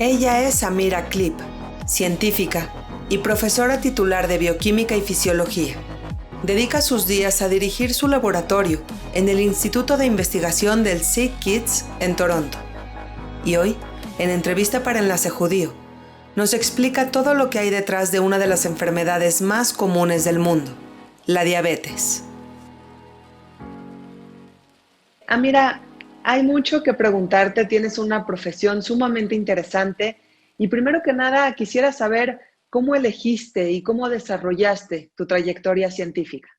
Ella es Amira Clip, científica y profesora titular de Bioquímica y Fisiología. Dedica sus días a dirigir su laboratorio en el Instituto de Investigación del Sick Kids en Toronto. Y hoy, en entrevista para Enlace Judío, nos explica todo lo que hay detrás de una de las enfermedades más comunes del mundo, la diabetes. Amira, hay mucho que preguntarte, tienes una profesión sumamente interesante y primero que nada quisiera saber cómo elegiste y cómo desarrollaste tu trayectoria científica.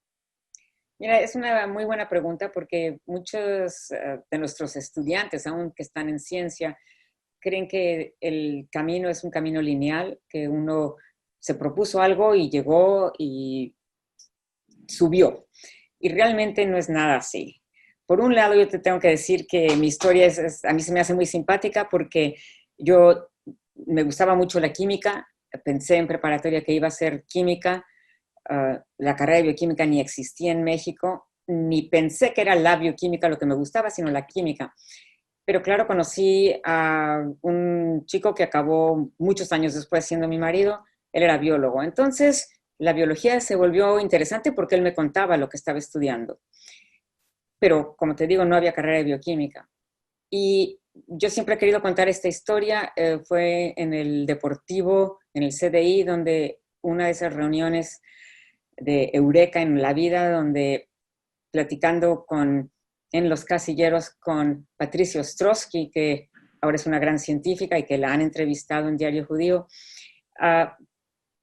Mira, es una muy buena pregunta porque muchos de nuestros estudiantes, aún que están en ciencia, creen que el camino es un camino lineal, que uno se propuso algo y llegó y subió. Y realmente no es nada así. Por un lado, yo te tengo que decir que mi historia a mí se me hace muy simpática porque yo me gustaba mucho la química, pensé en preparatoria que iba a ser química, la carrera de bioquímica ni existía en México, ni pensé que era la bioquímica lo que me gustaba, sino la química. Pero claro, conocí a un chico que acabó muchos años después siendo mi marido, él era biólogo. Entonces, la biología se volvió interesante porque él me contaba lo que estaba estudiando. Pero, como te digo, no había carrera de bioquímica. Y yo siempre he querido contar esta historia, fue en el Deportivo, en el CDI, donde una de esas reuniones de Eureka en la vida, donde platicando en los casilleros con Patricia Ostrowski, que ahora es una gran científica y que la han entrevistado en Diario Judío,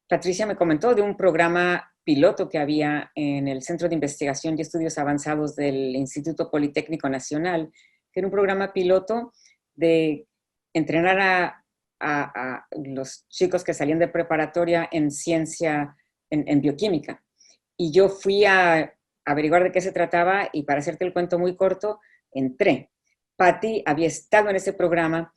Patricia me comentó de un programa piloto que había en el Centro de Investigación y Estudios Avanzados del Instituto Politécnico Nacional, que era un programa piloto de entrenar a los chicos que salían de preparatoria en ciencia, en bioquímica. Y yo fui a averiguar de qué se trataba y para hacerte el cuento muy corto, entré. Patty había estado en ese programa.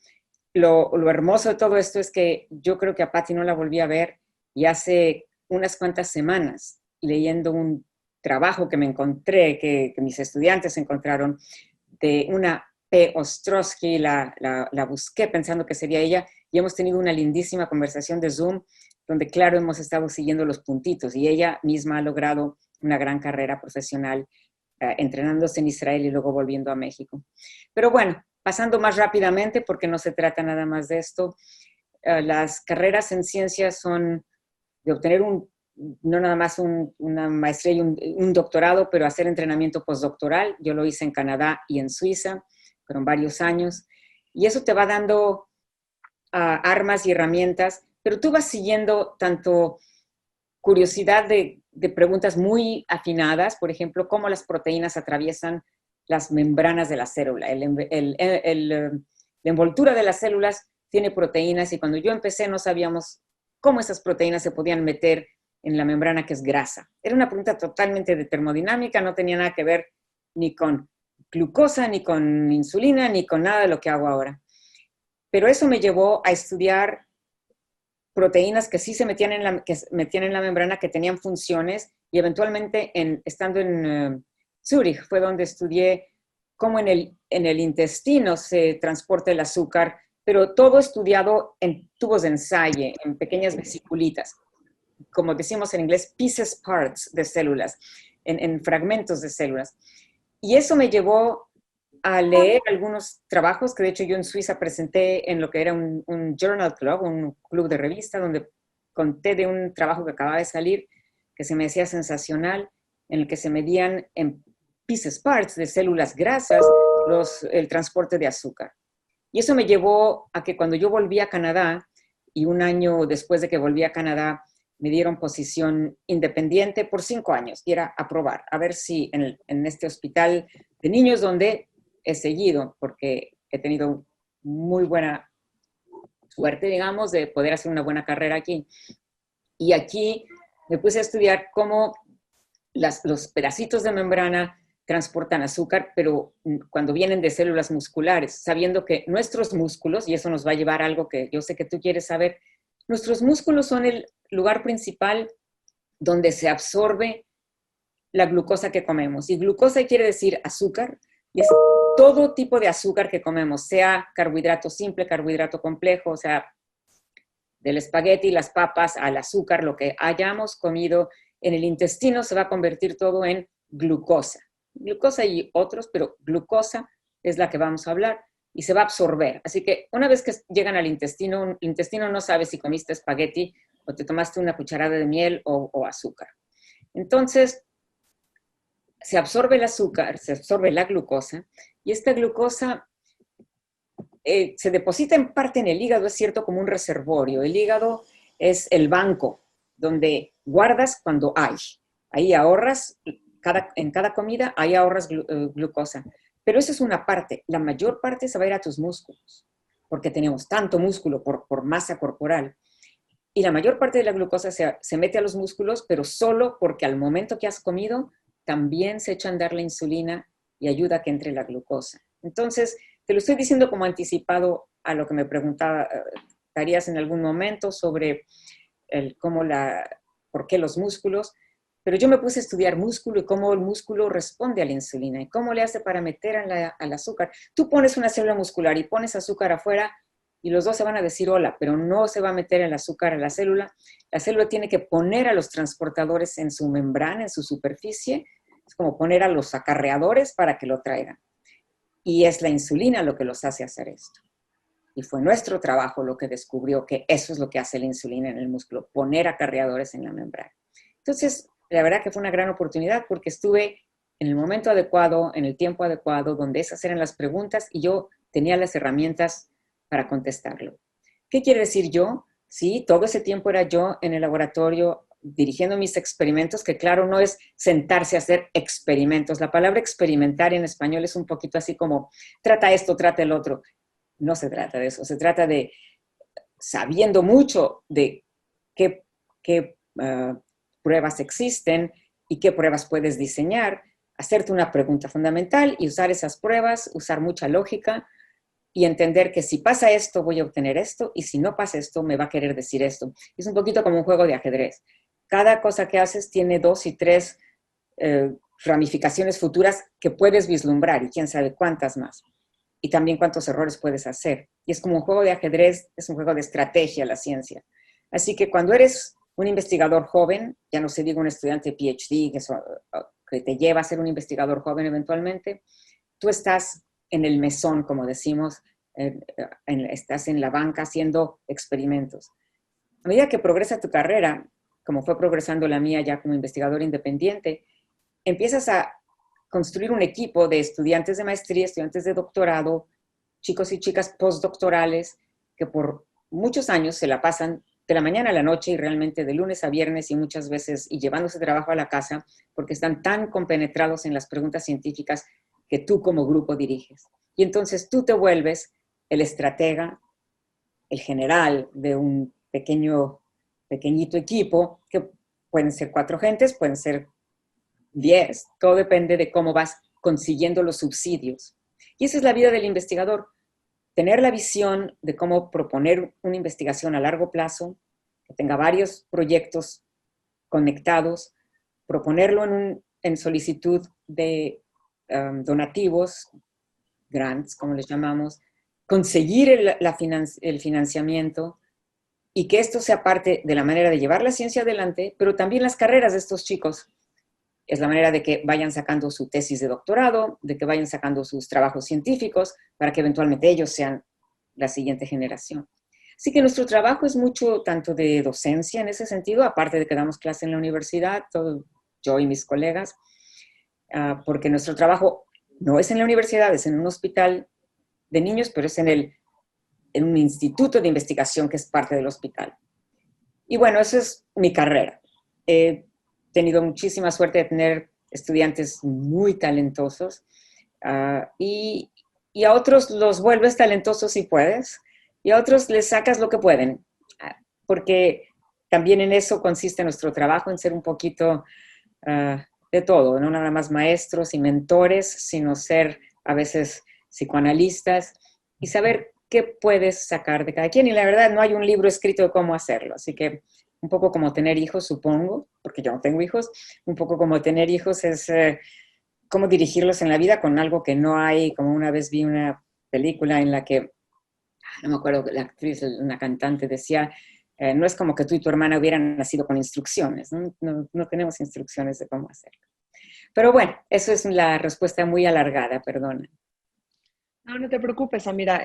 Lo hermoso de todo esto es que yo creo que a Patty no la volví a ver y hace unas cuantas semanas, leyendo un trabajo que me encontré, que mis estudiantes encontraron, de una P. Ostrowski, la busqué pensando que sería ella, y hemos tenido una lindísima conversación de Zoom, donde claro, hemos estado siguiendo los puntitos, y ella misma ha logrado una gran carrera profesional, entrenándose en Israel y luego volviendo a México. Pero bueno, pasando más rápidamente, porque no se trata nada más de esto, las carreras en ciencias son de obtener no nada más una maestría y un doctorado, pero hacer entrenamiento postdoctoral. Yo lo hice en Canadá y en Suiza, fueron varios años, y eso te va dando armas y herramientas, pero tú vas siguiendo tanto curiosidad de preguntas muy afinadas, por ejemplo, cómo las proteínas atraviesan las membranas de la célula. La envoltura de las células tiene proteínas y cuando yo empecé no sabíamos cómo esas proteínas se podían meter en la membrana que es grasa. Era una pregunta totalmente de termodinámica, no tenía nada que ver ni con glucosa, ni con insulina, ni con nada de lo que hago ahora. Pero eso me llevó a estudiar proteínas que sí se metían en la membrana, que tenían funciones, y eventualmente, estando en Zúrich, fue donde estudié cómo en el intestino se transporta el azúcar, pero todo estudiado en tubos de ensayo, en pequeñas vesiculitas, como decimos en inglés, pieces parts de células, en fragmentos de células. Y eso me llevó a leer algunos trabajos que de hecho yo en Suiza presenté en lo que era un journal club, un club de revista, donde conté de un trabajo que acababa de salir, que se me hacía sensacional, en el que se medían en pieces parts de células grasas el transporte de azúcar. Y eso me llevó a que cuando yo volví a Canadá, y un año después de que volví a Canadá, me dieron posición independiente por 5 años, y era aprobar, a ver si en este hospital de niños donde he seguido, porque he tenido muy buena suerte, digamos, de poder hacer una buena carrera aquí. Y aquí me puse a estudiar cómo los pedacitos de membrana transportan azúcar, pero cuando vienen de células musculares, sabiendo que nuestros músculos, y eso nos va a llevar a algo que yo sé que tú quieres saber, nuestros músculos son el lugar principal donde se absorbe la glucosa que comemos. Y glucosa quiere decir azúcar, Y es todo tipo de azúcar que comemos, sea carbohidrato simple, carbohidrato complejo, o sea, del espagueti, las papas, al azúcar, lo que hayamos comido en el intestino se va a convertir todo en glucosa. Glucosa y otros, pero glucosa es la que vamos a hablar y se va a absorber. Así que una vez que llegan al intestino, el intestino no sabe si comiste espagueti o te tomaste una cucharada de miel o azúcar. Entonces, se absorbe el azúcar, se absorbe la glucosa, y esta glucosa se deposita en parte en el hígado, es cierto, como un reservorio. El hígado es el banco donde guardas cuando hay. Ahí ahorras, en cada comida, ahí ahorras glucosa. Pero eso es una parte. La mayor parte se va a ir a tus músculos, porque tenemos tanto músculo por masa corporal. Y la mayor parte de la glucosa se mete a los músculos, pero solo porque al momento que has comido, también se echa a andar la insulina y ayuda a que entre la glucosa. Entonces, te lo estoy diciendo como anticipado a lo que me preguntarías en algún momento sobre por qué los músculos, pero yo me puse a estudiar músculo y cómo el músculo responde a la insulina y cómo le hace para meter al azúcar. Tú pones una célula muscular y pones azúcar afuera y los dos se van a decir hola, pero no se va a meter el azúcar a la célula. La célula tiene que poner a los transportadores en su membrana, en su superficie. Es como poner a los acarreadores para que lo traigan. Y es la insulina lo que los hace hacer esto. Y fue nuestro trabajo lo que descubrió que eso es lo que hace la insulina en el músculo, poner acarreadores en la membrana. Entonces, la verdad que fue una gran oportunidad porque estuve en el momento adecuado, en el tiempo adecuado, donde esas eran las preguntas y yo tenía las herramientas para contestarlo. ¿Qué quiere decir yo? Sí, todo ese tiempo era yo en el laboratorio dirigiendo mis experimentos, que claro, no es sentarse a hacer experimentos. La palabra experimentar en español es un poquito así como, trata esto, trata el otro. No se trata de eso, se trata de, sabiendo mucho de qué pruebas existen y qué pruebas puedes diseñar, hacerte una pregunta fundamental y usar esas pruebas, usar mucha lógica y entender que si pasa esto, voy a obtener esto, y si no pasa esto, me va a querer decir esto. Es un poquito como un juego de ajedrez. Cada cosa que haces tiene 2 y 3 ramificaciones futuras que puedes vislumbrar, y quién sabe cuántas más. Y también cuántos errores puedes hacer. Y es como un juego de ajedrez, es un juego de estrategia la ciencia. Así que cuando eres un investigador joven, ya no se diga un estudiante PhD, que te lleva a ser un investigador joven eventualmente, tú estás en el mesón, como decimos, estás en la banca haciendo experimentos. A medida que progresa tu carrera, como fue progresando la mía ya como investigador independiente, empiezas a construir un equipo de estudiantes de maestría, estudiantes de doctorado, chicos y chicas postdoctorales, que por muchos años se la pasan de la mañana a la noche y realmente de lunes a viernes y muchas veces y llevándose trabajo a la casa porque están tan compenetrados en las preguntas científicas que tú como grupo diriges. Y entonces tú te vuelves el estratega, el general de un pequeñito equipo, que pueden ser 4 gentes, pueden ser 10, todo depende de cómo vas consiguiendo los subsidios. Y esa es la vida del investigador, tener la visión de cómo proponer una investigación a largo plazo, que tenga varios proyectos conectados, proponerlo en solicitud de donativos, grants, como les llamamos, conseguir el financiamiento y que esto sea parte de la manera de llevar la ciencia adelante, pero también las carreras de estos chicos. Es la manera de que vayan sacando su tesis de doctorado, de que vayan sacando sus trabajos científicos, para que eventualmente ellos sean la siguiente generación. Así que nuestro trabajo es mucho tanto de docencia en ese sentido, aparte de que damos clase en la universidad, yo y mis colegas, porque nuestro trabajo no es en la universidad, es en un hospital de niños, pero es en un instituto de investigación que es parte del hospital. Y bueno, eso es mi carrera. He tenido muchísima suerte de tener estudiantes muy talentosos y a otros los vuelves talentosos si puedes y a otros les sacas lo que pueden, porque también en eso consiste nuestro trabajo, en ser un poquito de todo, no nada más maestros y mentores, sino ser a veces psicoanalistas y saber qué puedes sacar de cada quien. Y la verdad, no hay un libro escrito de cómo hacerlo, así que un poco como tener hijos, supongo, porque yo no tengo hijos, un poco como tener hijos es cómo dirigirlos en la vida con algo que no hay, como una vez vi una película en la que, no me acuerdo, la actriz, una cantante decía, no es como que tú y tu hermana hubieran nacido con instrucciones, ¿no? No tenemos instrucciones de cómo hacerlo. Pero bueno, eso es la respuesta muy alargada, perdona. No, no te preocupes, Amira.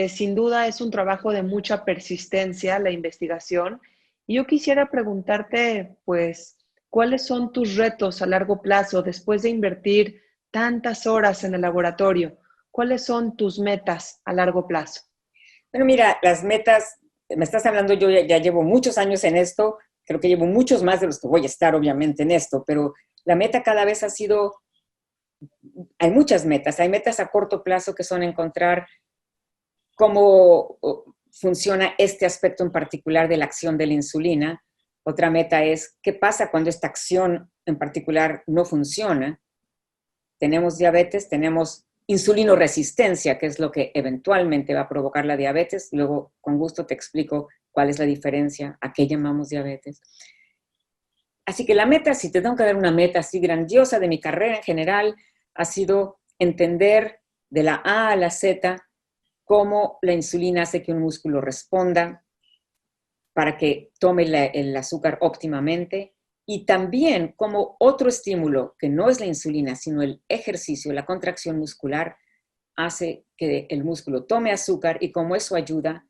Sin duda es un trabajo de mucha persistencia la investigación. Y yo quisiera preguntarte, pues, ¿cuáles son tus retos a largo plazo después de invertir tantas horas en el laboratorio? ¿Cuáles son tus metas a largo plazo? Bueno, mira, las metas, me estás hablando, yo ya llevo muchos años en esto, creo que llevo muchos más de los que voy a estar obviamente en esto, pero la meta cada vez ha sido, hay muchas metas, hay metas a corto plazo que son encontrar cómo funciona este aspecto en particular de la acción de la insulina. Otra meta es qué pasa cuando esta acción en particular no funciona. Tenemos diabetes, tenemos insulinoresistencia, que es lo que eventualmente va a provocar la diabetes. Luego, con gusto, te explico cuál es la diferencia, a qué llamamos diabetes. Así que la meta, si te tengo que dar una meta así grandiosa de mi carrera en general, ha sido entender de la A a la Z cómo la insulina hace que un músculo responda para que tome el azúcar óptimamente, y también cómo otro estímulo, que no es la insulina, sino el ejercicio, la contracción muscular, hace que el músculo tome azúcar, y cómo eso ayuda,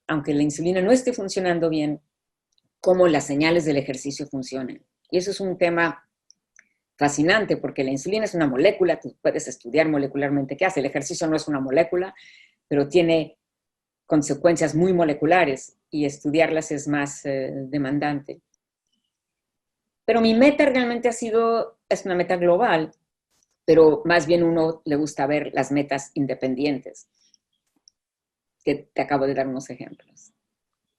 aunque la insulina no esté funcionando bien, cómo las señales del ejercicio funcionan. Y eso es un tema fascinante, porque la insulina es una molécula, tú puedes estudiar molecularmente qué hace. El ejercicio no es una molécula, pero tiene consecuencias muy moleculares, y estudiarlas es más demandante. Pero mi meta realmente es una meta global, pero más bien uno le gusta ver las metas independientes, que te acabo de dar unos ejemplos.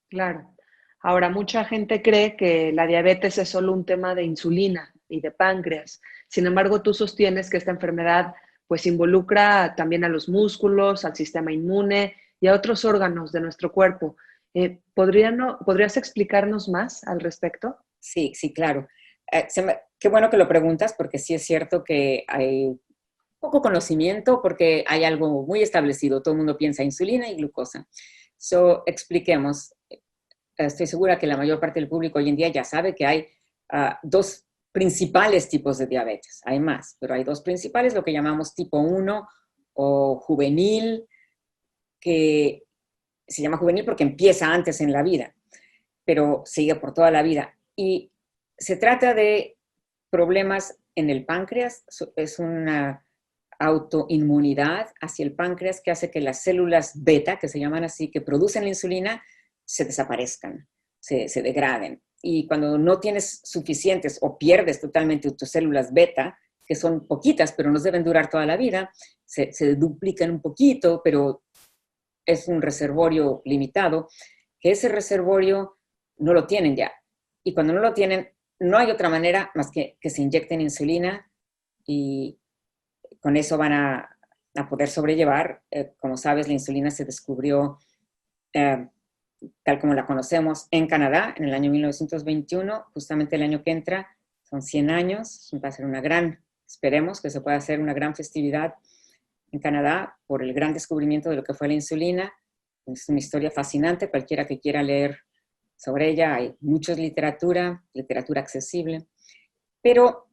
Claro. Ahora, mucha gente cree que la diabetes es solo un tema de insulina y de páncreas. Sin embargo, tú sostienes que esta enfermedad pues involucra también a los músculos, al sistema inmune y a otros órganos de nuestro cuerpo. ¿Podrías explicarnos más al respecto? Sí, sí, claro. Qué bueno que lo preguntas, porque sí es cierto que hay poco conocimiento, porque hay algo muy establecido. Todo el mundo piensa insulina y glucosa. Expliquemos. Estoy segura que la mayor parte del público hoy en día ya sabe que hay dos principales tipos de diabetes. Hay más, pero hay dos principales, lo que llamamos tipo 1 o juvenil, que se llama juvenil porque empieza antes en la vida, pero sigue por toda la vida. Y se trata de problemas en el páncreas. Es una autoinmunidad hacia el páncreas que hace que las células beta, que se llaman así, que producen la insulina, se desaparezcan, se degraden. Y cuando no tienes suficientes o pierdes totalmente tus células beta, que son poquitas, pero no deben durar toda la vida, se duplican un poquito, pero es un reservorio limitado, que ese reservorio no lo tienen ya. Y cuando no lo tienen, no hay otra manera más que se inyecten insulina, y con eso van a poder sobrellevar. Como sabes, la insulina se descubrió tal como la conocemos en Canadá en el año 1921, justamente el año que entra, son 100 años, va a ser esperemos que se pueda hacer una gran festividad en Canadá por el gran descubrimiento de lo que fue la insulina. Es una historia fascinante, cualquiera que quiera leer sobre ella, hay mucha literatura accesible, pero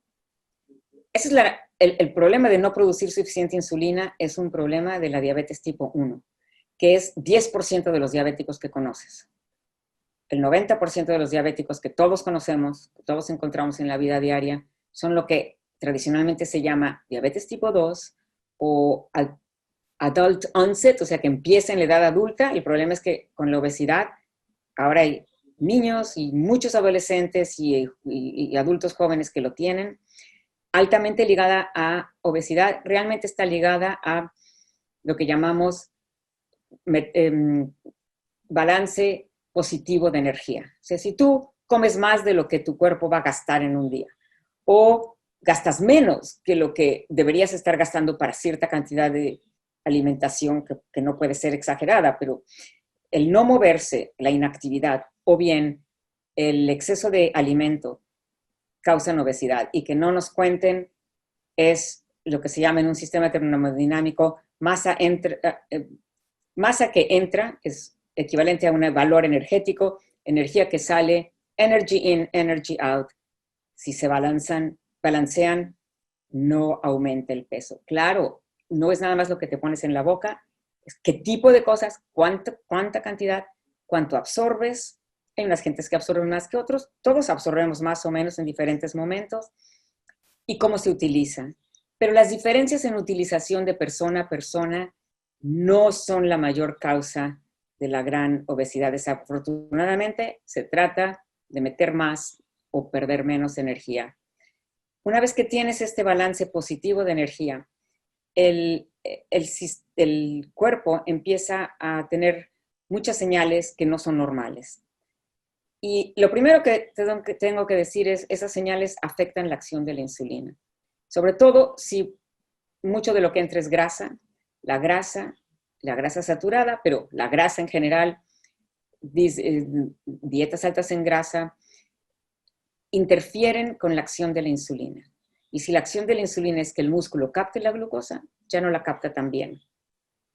ese es el problema de no producir suficiente insulina, es un problema de la diabetes tipo 1, que es 10% de los diabéticos que conoces. El 90% de los diabéticos que todos conocemos, que todos encontramos en la vida diaria, son lo que tradicionalmente se llama diabetes tipo 2 o adult onset, o sea, que empieza en la edad adulta. El problema es que con la obesidad ahora hay niños y muchos adolescentes y adultos jóvenes que lo tienen. Altamente ligada a obesidad, realmente está ligada a lo que llamamos balance positivo de energía. O sea, si tú comes más de lo que tu cuerpo va a gastar en un día, o gastas menos que lo que deberías estar gastando para cierta cantidad de alimentación que no puede ser exagerada, pero el no moverse, la inactividad, o bien el exceso de alimento causan obesidad y que no nos cuenten es lo que se llama en un sistema termodinámico masa que entra, es equivalente a un valor energético, energía que sale, energy in, energy out. Si se balancean, no aumenta el peso. Claro, no es nada más lo que te pones en la boca, es qué tipo de cosas, cuánta cantidad, cuánto absorbes. Hay unas gentes que absorben más que otros, todos absorbemos más o menos en diferentes momentos, y cómo se utiliza. Pero las diferencias en utilización de persona a persona no son la mayor causa de la gran obesidad. Desafortunadamente, se trata de meter más o perder menos energía. Una vez que tienes este balance positivo de energía, el cuerpo empieza a tener muchas señales que no son normales. Y lo primero que tengo que decir es, esas señales afectan la acción de la insulina. Sobre todo si mucho de lo que entra es grasa, la grasa saturada, pero la grasa en general, dietas altas en grasa, interfieren con la acción de la insulina. Y si la acción de la insulina es que el músculo capte la glucosa, ya no la capta tan bien.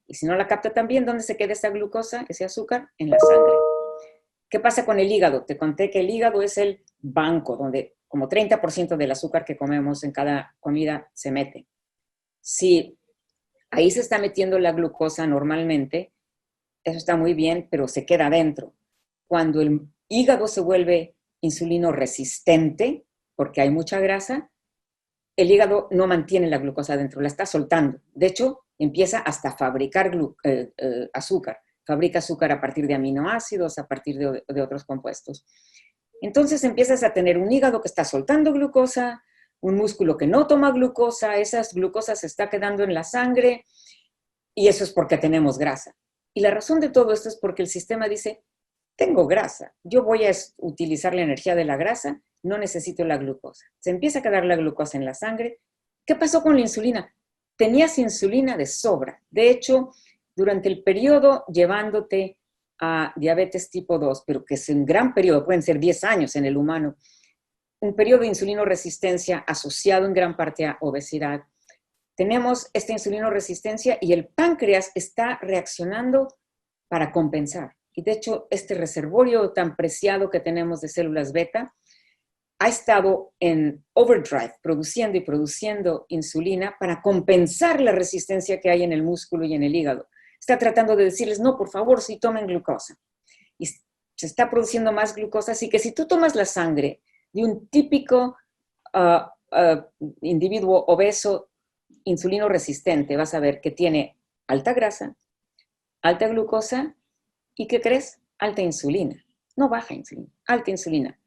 Y si no la capta tan bien, ¿dónde se queda esa glucosa, ese azúcar? En la sangre. ¿Qué pasa con el hígado? Te conté que el hígado es el banco donde como 30% del azúcar que comemos en cada comida se mete. Si ahí se está metiendo la glucosa normalmente, eso está muy bien, pero se queda adentro. Cuando el hígado se vuelve insulino resistente, porque hay mucha grasa, el hígado no mantiene la glucosa adentro, la está soltando. De hecho, empieza hasta a fabricar azúcar. Fabrica azúcar a partir de aminoácidos, a partir de otros compuestos. Entonces empiezas a tener un hígado que está soltando glucosa, un músculo que no toma glucosa, esas glucosas se está quedando en la sangre, y eso es porque tenemos grasa. Y la razón de todo esto es porque el sistema dice, tengo grasa, yo voy a utilizar la energía de la grasa, no necesito la glucosa. Se empieza a quedar la glucosa en la sangre. ¿Qué pasó con la insulina? Tenías insulina de sobra. De hecho, durante el periodo llevándote a diabetes tipo 2, pero que es un gran periodo, pueden ser 10 años en el humano, un periodo de insulinoresistencia asociado en gran parte a obesidad. Tenemos esta insulinoresistencia y el páncreas está reaccionando para compensar. Y de hecho, este reservorio tan preciado que tenemos de células beta ha estado en overdrive, produciendo y produciendo insulina para compensar la resistencia que hay en el músculo y en el hígado. Está tratando de decirles, no, por favor, sí tomen glucosa. Y se está produciendo más glucosa, así que si tú tomas la sangre de un típico individuo obeso, insulino resistente, vas a ver que tiene alta grasa, alta glucosa y, ¿qué crees? Alta insulina. No baja insulina, alta insulina.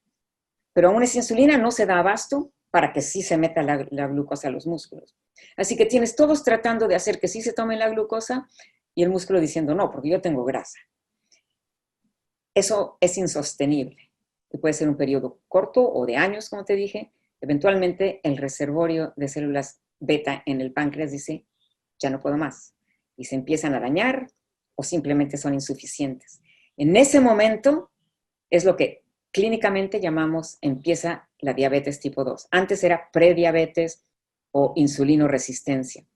Pero aún esa insulina no se da abasto para que sí se meta la glucosa a los músculos. Así que tienes todos tratando de hacer que sí se tome la glucosa y el músculo diciendo, no, porque yo tengo grasa. Eso es insostenible. Y puede ser un periodo corto o de años, como te dije. Eventualmente el reservorio de células beta en el páncreas dice, ya no puedo más. Y se empiezan a dañar o simplemente son insuficientes. En ese momento es lo que clínicamente llamamos, empieza la diabetes tipo 2. Antes era prediabetes o insulinoresistencia.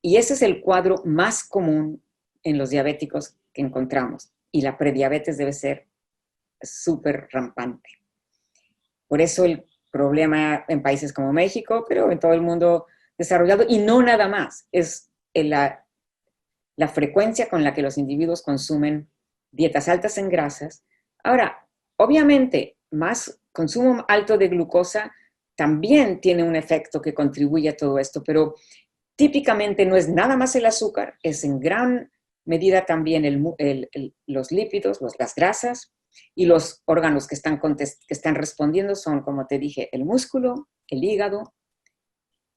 Y ese es el cuadro más común en los diabéticos que encontramos. Y la prediabetes debe ser súper rampante. Por eso el problema en países como México, pero en todo el mundo desarrollado, y no nada más, es la frecuencia con la que los individuos consumen dietas altas en grasas. Ahora, obviamente, más consumo alto de glucosa también tiene un efecto que contribuye a todo esto, pero típicamente no es nada más el azúcar, es en gran medida también los lípidos, las grasas, y los órganos que están respondiendo son, como te dije, el músculo, el hígado.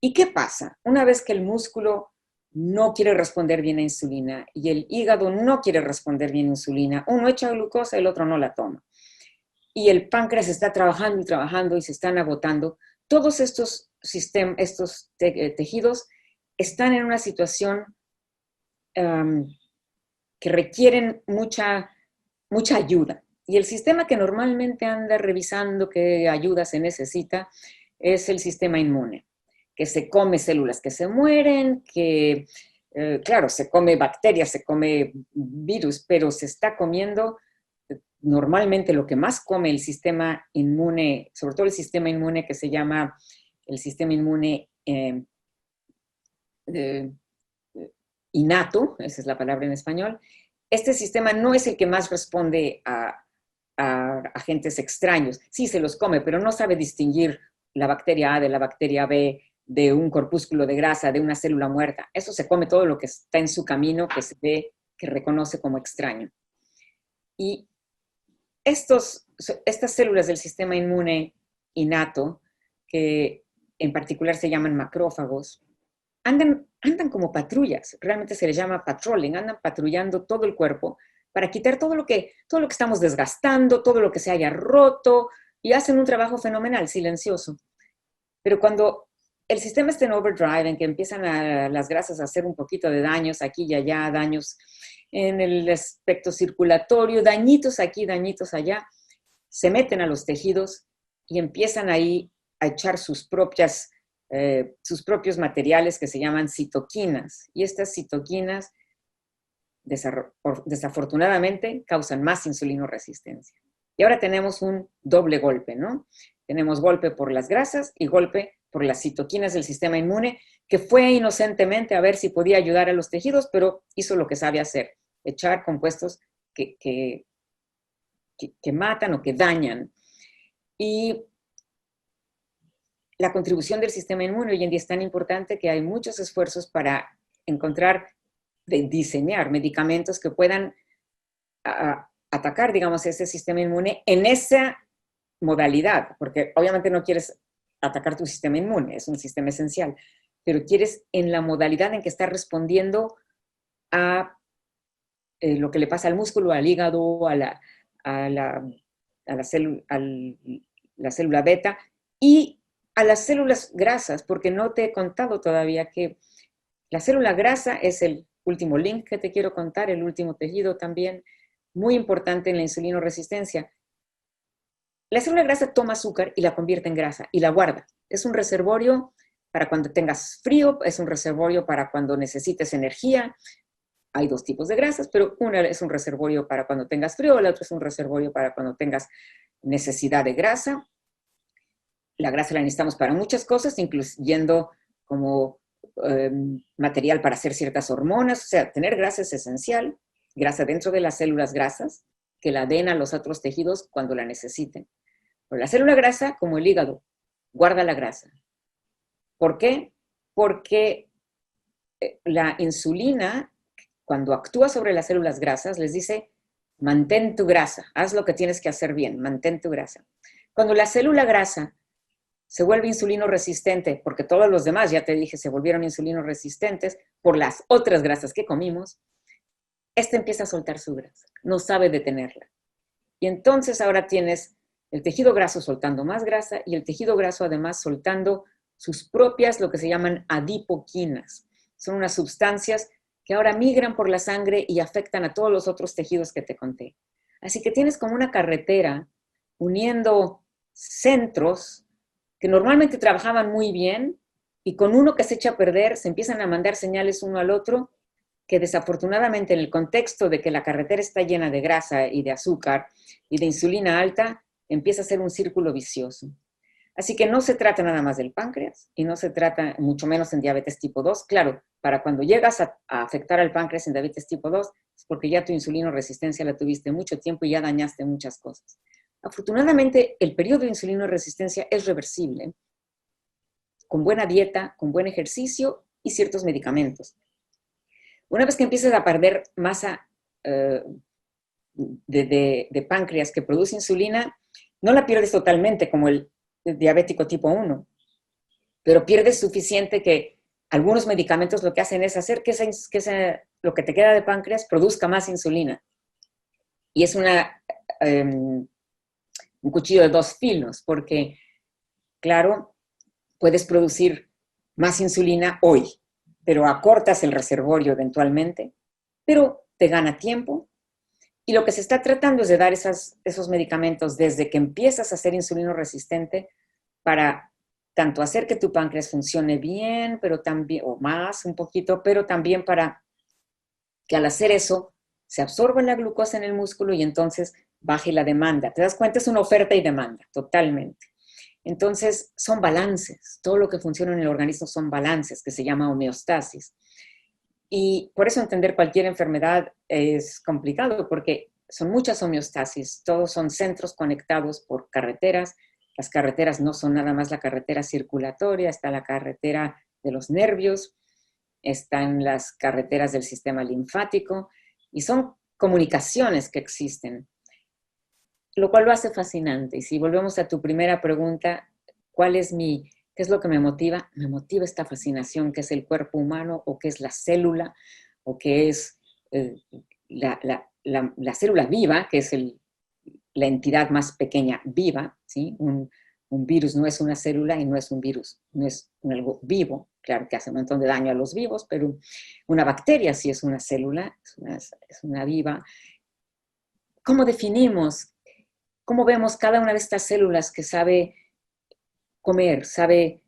¿Y qué pasa? Una vez que el músculo no quiere responder bien a insulina y el hígado no quiere responder bien a insulina, uno echa glucosa, el otro no la toma. Y el páncreas está trabajando y trabajando y se están agotando. Todos estos tejidos están en una situación que requieren mucha ayuda. Y el sistema que normalmente anda revisando qué ayuda se necesita es el sistema inmune, que se come células que se mueren, que, claro, se come bacterias, se come virus, pero se está comiendo normalmente lo que más come el sistema inmune, sobre todo el sistema inmune que se llama el sistema inmune innato, esa es la palabra en español. Este sistema no es el que más responde a agentes extraños. Sí, se los come, pero no sabe distinguir la bacteria A de la bacteria B, de un corpúsculo de grasa, de una célula muerta. Eso se come todo lo que está en su camino, que se ve, que reconoce como extraño. Y estas células del sistema inmune innato, que en particular se llaman macrófagos, andan como patrullas, realmente se les llama patrolling, andan patrullando todo el cuerpo para quitar todo lo que estamos desgastando, todo lo que se haya roto, y hacen un trabajo fenomenal, silencioso. Pero cuando el sistema está en overdrive, en que empiezan las grasas a hacer un poquito de daños aquí y allá, daños en el aspecto circulatorio, dañitos aquí, dañitos allá, se meten a los tejidos y empiezan ahí a echar sus propios materiales que se llaman citoquinas. Y estas citoquinas, desafortunadamente, causan más insulinoresistencia. Y ahora tenemos un doble golpe, ¿no? Tenemos golpe por las grasas y golpe por las citoquinas del sistema inmune, que fue inocentemente a ver si podía ayudar a los tejidos, pero hizo lo que sabe hacer, echar compuestos que matan o que dañan. Y la contribución del sistema inmune hoy en día es tan importante que hay muchos esfuerzos para encontrar, diseñar medicamentos que puedan atacar, digamos, ese sistema inmune en esa modalidad, porque obviamente no quieres atacar tu sistema inmune, es un sistema esencial, pero quieres en la modalidad en que está respondiendo a lo que le pasa al músculo, al hígado, a la célula beta y a las células grasas, porque no te he contado todavía que la célula grasa es el último link que te quiero contar, el último tejido también muy importante en la insulinoresistencia. La célula grasa toma azúcar y la convierte en grasa y la guarda. Es un reservorio para cuando tengas frío, es un reservorio para cuando necesites energía. Hay dos tipos de grasas, pero una es un reservorio para cuando tengas frío, la otra es un reservorio para cuando tengas necesidad de grasa. La grasa la necesitamos para muchas cosas, incluyendo como material para hacer ciertas hormonas. O sea, tener grasa es esencial, grasa dentro de las células grasas, que la den a los otros tejidos cuando la necesiten. Pero la célula grasa, como el hígado, guarda la grasa. ¿Por qué? Porque la insulina, cuando actúa sobre las células grasas, les dice, mantén tu grasa, haz lo que tienes que hacer bien, mantén tu grasa. Cuando la célula grasa se vuelve insulinoresistente, porque todos los demás, ya te dije, se volvieron insulinoresistentes por las otras grasas que comimos, esta empieza a soltar su grasa, no sabe detenerla. Y entonces ahora tienes el tejido graso soltando más grasa y el tejido graso además soltando sus propias, lo que se llaman adipoquinas. Son unas sustancias que ahora migran por la sangre y afectan a todos los otros tejidos que te conté. Así que tienes como una carretera uniendo centros que normalmente trabajaban muy bien y con uno que se echa a perder se empiezan a mandar señales uno al otro que desafortunadamente en el contexto de que la carretera está llena de grasa y de azúcar y de insulina alta, empieza a ser un círculo vicioso. Así que no se trata nada más del páncreas y no se trata mucho menos en diabetes tipo 2. Claro, para cuando llegas a afectar al páncreas en diabetes tipo 2 es porque ya tu insulinoresistencia la tuviste mucho tiempo y ya dañaste muchas cosas. Afortunadamente, el periodo de insulinoresistencia es reversible con buena dieta, con buen ejercicio y ciertos medicamentos. Una vez que empiezas a perder masa de páncreas que produce insulina, no la pierdes totalmente como el diabético tipo 1, pero pierdes suficiente que algunos medicamentos lo que hacen es hacer que lo que te queda de páncreas produzca más insulina. Y es un cuchillo de dos filos, porque, claro, puedes producir más insulina hoy, pero acortas el reservorio eventualmente, pero te gana tiempo Y lo que se está tratando es de dar esos medicamentos desde que empiezas a ser insulino resistente para tanto hacer que tu páncreas funcione bien, pero también, o más un poquito, pero también para que al hacer eso se absorba la glucosa en el músculo y entonces baje la demanda. ¿Te das cuenta? Es una oferta y demanda, totalmente. Entonces, son balances. Todo lo que funciona en el organismo son balances, que se llama homeostasis. Y por eso entender cualquier enfermedad es complicado, porque son muchas homeostasis. Todos son centros conectados por carreteras. Las carreteras no son nada más la carretera circulatoria, está la carretera de los nervios, están las carreteras del sistema linfático, y son comunicaciones que existen, lo cual lo hace fascinante. Y si volvemos a tu primera pregunta, ¿qué es lo que me motiva? Me motiva esta fascinación, que es el cuerpo humano, o que es la célula, o que es la célula viva, que es la entidad más pequeña viva, ¿sí? Un virus no es una célula y no es un virus, no es algo vivo, claro que hace un montón de daño a los vivos, pero una bacteria sí es una célula, es una viva. ¿Cómo definimos? ¿Cómo vemos cada una de estas células que sabe comer, sabe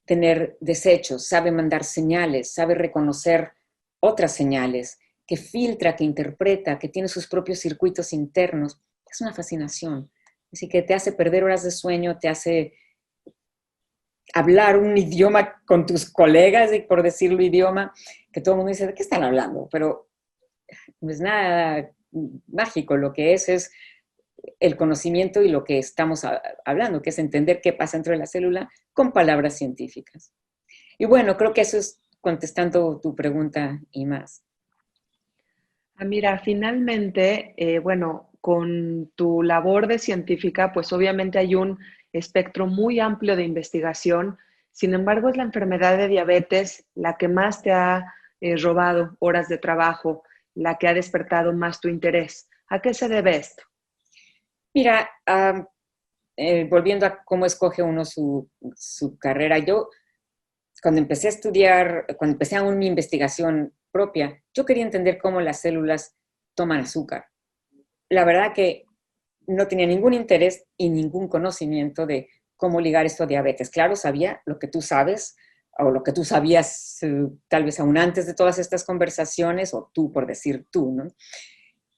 tener desechos, sabe mandar señales, sabe reconocer otras señales, que filtra, que interpreta, que tiene sus propios circuitos internos? Es una fascinación. Así que te hace perder horas de sueño, te hace hablar un idioma con tus colegas, y por decirlo idioma, que todo el mundo dice, ¿de qué están hablando? Pero no es nada mágico, lo que es el conocimiento y lo que estamos hablando, que es entender qué pasa dentro de la célula con palabras científicas. Y bueno, creo que eso es contestando tu pregunta y más. Mira, finalmente, bueno, con tu labor de científica, pues obviamente hay un espectro muy amplio de investigación. Sin embargo, es la enfermedad de diabetes la que más te ha robado horas de trabajo, la que ha despertado más tu interés. ¿A qué se debe esto? Mira, volviendo a cómo escoge uno su carrera, yo cuando empecé a estudiar, cuando empecé aún mi investigación propia, yo quería entender cómo las células toman azúcar. La verdad que no tenía ningún interés y ningún conocimiento de cómo ligar esto a diabetes. Claro, sabía lo que tú sabes, o lo que tú sabías tal vez aún antes de todas estas conversaciones, o tú por decir tú, ¿no?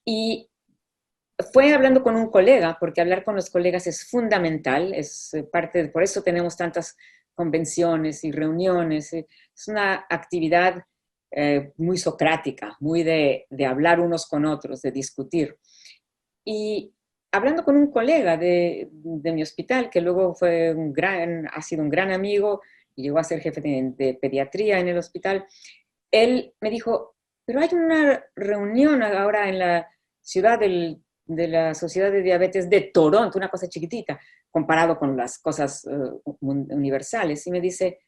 Y fue hablando con un colega, porque hablar con los colegas es fundamental, es parte por eso tenemos tantas convenciones y reuniones. Es una actividad muy socrática, muy de hablar unos con otros, de discutir. Y hablando con un colega de mi hospital, que luego ha sido un gran amigo y llegó a ser jefe de pediatría en el hospital, él me dijo, pero hay una reunión ahora en la ciudad de la Sociedad de Diabetes de Toronto, una cosa chiquitita, comparado con las cosas universales. Y me dice,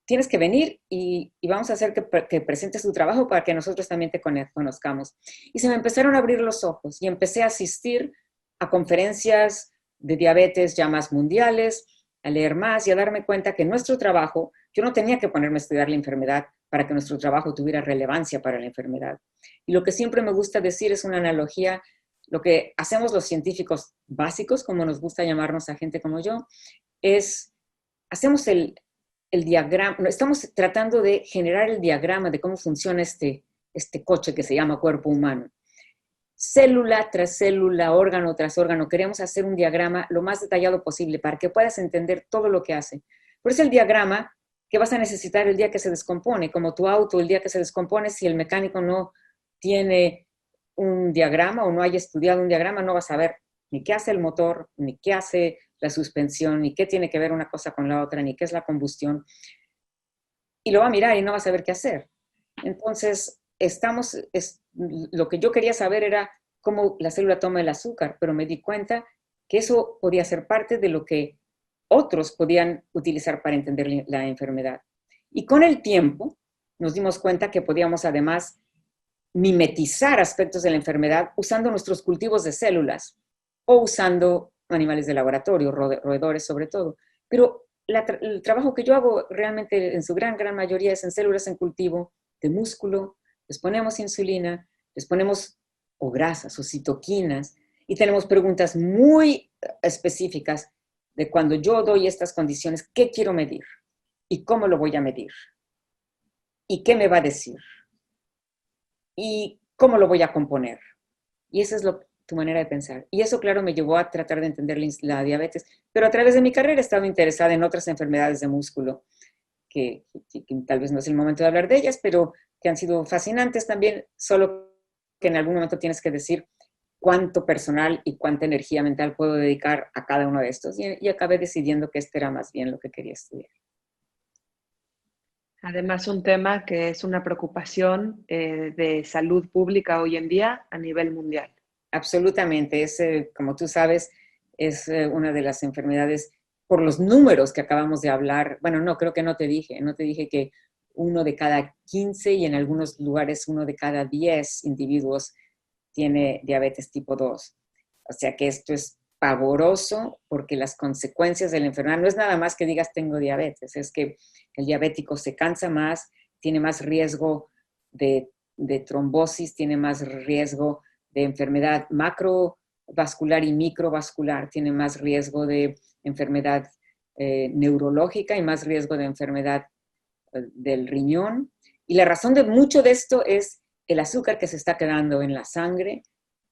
tienes que venir y vamos a hacer que presentes tu trabajo para que nosotros también te conozcamos. Y se me empezaron a abrir los ojos y empecé a asistir a conferencias de diabetes ya más mundiales, a leer más y a darme cuenta que nuestro trabajo, yo no tenía que ponerme a estudiar la enfermedad para que nuestro trabajo tuviera relevancia para la enfermedad. Y lo que siempre me gusta decir es una analogía, lo que hacemos los científicos básicos, como nos gusta llamarnos a gente como yo, es, hacemos el diagrama, estamos tratando de generar el diagrama de cómo funciona este coche que se llama cuerpo humano. Célula tras célula, órgano tras órgano, queremos hacer un diagrama lo más detallado posible para que puedas entender todo lo que hace. Por eso el diagrama que vas a necesitar el día que se descompone, como tu auto, el día que se descompone, si el mecánico no tiene un diagrama o no haya estudiado un diagrama, no vas a ver ni qué hace el motor, ni qué hace la suspensión, ni qué tiene que ver una cosa con la otra, ni qué es la combustión. Y lo va a mirar y no va a saber qué hacer. Entonces, lo que yo quería saber era cómo la célula toma el azúcar, pero me di cuenta que eso podía ser parte de lo que otros podían utilizar para entender la enfermedad. Y con el tiempo nos dimos cuenta que podíamos además mimetizar aspectos de la enfermedad usando nuestros cultivos de células o usando animales de laboratorio, roedores sobre todo. Pero el trabajo que yo hago realmente en su gran mayoría es en células en cultivo de músculo. Les ponemos insulina, les ponemos o grasas o citoquinas, y tenemos preguntas muy específicas de cuando yo doy estas condiciones, ¿qué quiero medir? ¿Y cómo lo voy a medir? ¿Y qué me va a decir? ¿Y cómo lo voy a componer? Y esa es tu manera de pensar. Y eso, claro, me llevó a tratar de entender la diabetes, pero a través de mi carrera he estado interesada en otras enfermedades de músculo, que tal vez no es el momento de hablar de ellas, pero que han sido fascinantes también, solo que en algún momento tienes que decir cuánto personal y cuánta energía mental puedo dedicar a cada uno de estos. Y acabé decidiendo que este era más bien lo que quería estudiar. Además, un tema que es una preocupación de salud pública hoy en día a nivel mundial. Absolutamente, es, como tú sabes, es una de las enfermedades, por los números que acabamos de hablar, bueno, no, creo que no te dije que 1 de cada 15 y en algunos lugares 1 de cada 10 individuos tiene diabetes tipo 2. O sea que esto es pavoroso porque las consecuencias de la enfermedad no es nada más que digas tengo diabetes, es que el diabético se cansa más, tiene más riesgo de trombosis, tiene más riesgo de enfermedad macrovascular y microvascular, tiene más riesgo de enfermedad neurológica y más riesgo de enfermedad del riñón. Y la razón de mucho de esto es el azúcar que se está quedando en la sangre,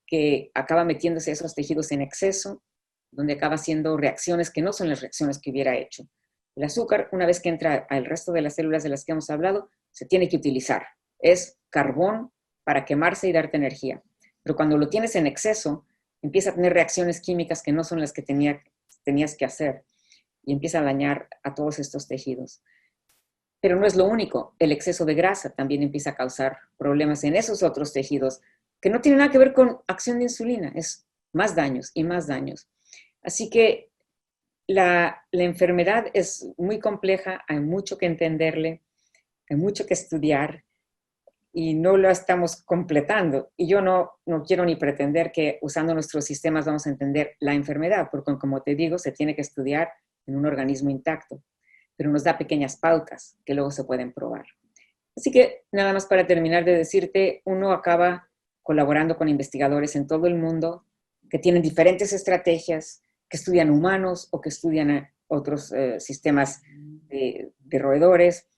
que acaba metiéndose a esos tejidos en exceso, donde acaba haciendo reacciones que no son las reacciones que hubiera hecho. El azúcar, una vez que entra al resto de las células de las que hemos hablado, se tiene que utilizar. Es carbón para quemarse y darte energía. Pero cuando lo tienes en exceso, empieza a tener reacciones químicas que no son las que tenías que hacer y empieza a dañar a todos estos tejidos. Pero no es lo único. El exceso de grasa también empieza a causar problemas en esos otros tejidos que no tienen nada que ver con acción de insulina. Es más daños y más daños. Así que la enfermedad es muy compleja, hay mucho que entenderle, hay mucho que estudiar y no lo estamos completando. Y yo no quiero ni pretender que usando nuestros sistemas vamos a entender la enfermedad, porque como te digo, se tiene que estudiar en un organismo intacto, pero nos da pequeñas pautas que luego se pueden probar. Así que nada más para terminar de decirte, uno acaba colaborando con investigadores en todo el mundo que tienen diferentes estrategias, que estudian humanos o que estudian otros sistemas de roedores.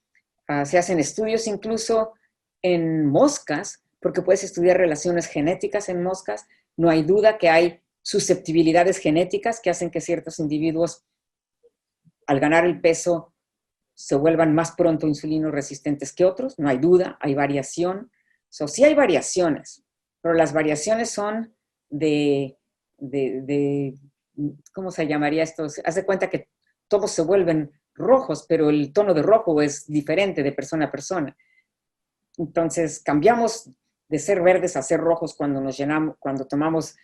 Se hacen estudios incluso en moscas, porque puedes estudiar relaciones genéticas en moscas. No hay duda que hay susceptibilidades genéticas que hacen que ciertos individuos, al ganar el peso, se vuelvan más pronto insulino resistentes que otros. No hay duda, hay variación. Sí hay variaciones, pero las variaciones son ¿cómo se llamaría esto? Haz de cuenta que todos se vuelven rojos, pero el tono de rojo es diferente de persona a persona. Entonces, cambiamos de ser verdes a ser rojos cuando tomamos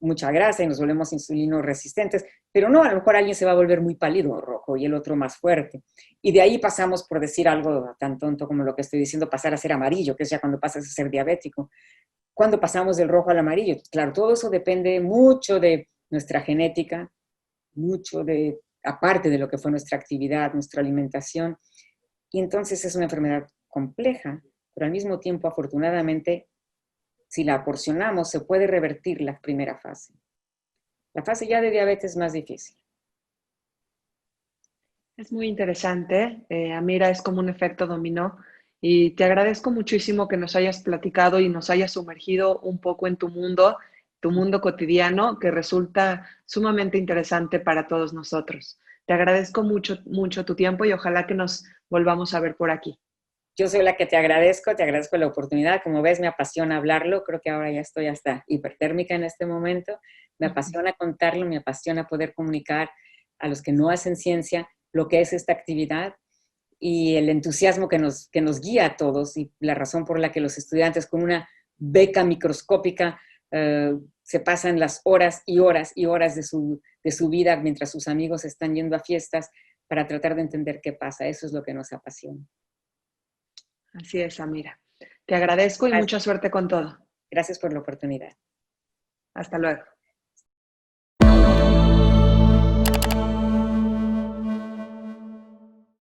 mucha grasa y nos volvemos insulino resistentes, pero no, a lo mejor alguien se va a volver muy pálido rojo y el otro más fuerte. Y de ahí pasamos, por decir algo tan tonto como lo que estoy diciendo, pasar a ser amarillo, que es ya cuando pasas a ser diabético. Cuando pasamos del rojo al amarillo, claro, todo eso depende mucho de nuestra genética, aparte de lo que fue nuestra actividad, nuestra alimentación. Y entonces es una enfermedad compleja, pero al mismo tiempo, afortunadamente, si la porcionamos, se puede revertir la primera fase. La fase ya de diabetes es más difícil. Es muy interesante, Amira, es como un efecto dominó y te agradezco muchísimo que nos hayas platicado y nos hayas sumergido un poco en tu mundo cotidiano, que resulta sumamente interesante para todos nosotros. Te agradezco mucho, mucho tu tiempo y ojalá que nos volvamos a ver por aquí. Yo soy la que te agradezco la oportunidad. Como ves, me apasiona hablarlo. Creo que ahora ya estoy hasta hipertérmica en este momento. Me apasiona contarlo, me apasiona poder comunicar a los que no hacen ciencia lo que es esta actividad y el entusiasmo que nos guía a todos y la razón por la que los estudiantes con una beca microscópica se pasan las horas y horas y horas de su vida mientras sus amigos están yendo a fiestas para tratar de entender qué pasa. Eso es lo que nos apasiona. Así es, Amira. Te agradezco y mucha suerte con todo. Gracias por la oportunidad. Hasta luego.